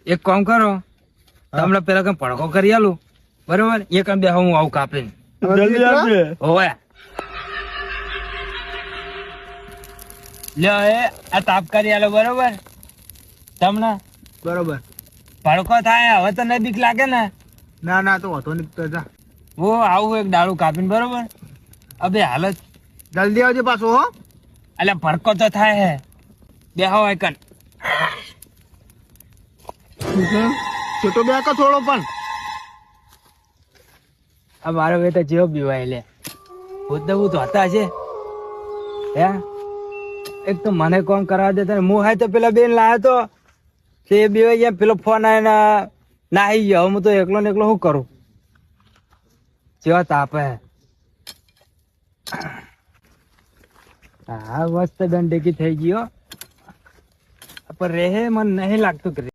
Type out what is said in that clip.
એક કામ કરો, તમને પેલા કઈ પડકો કરી આલું, બરોબર? એક બે હું આવું કાપીને. જલ્દી આવજે. હોવે લ્યો એ આ તાપ કરી આલો, બરોબર? તમને બરોબર. પડકો થાય હવે તો નહીં બીક લાગે ને? ના ના તો હતો નહીં તો જા. હું આવું એક દાડું કાપીને, બરોબર? અબે હાલત જલ્દી આવજે પાછો હો. એટલે ભડકો તો થાય હે. બેહો એકન. છોટો બે કો થોડો પણ. આ મારો બે તો જેવો બીવાય લે. ભૂત તો હતા છે હે. એક તો મને કોમ કરવા દેતા હું હાય તો પેલા બેન લાવ્યો તો તે બીવાય ગયા. પેલો ફોન આવીને નાહી ગયો. હું તો એકલો ને એકલો શું કરું? જેવા તાપે. હા મસ્ત દંડેકી થઈ ગયો. પર રહે મને નહીં લાગતું કે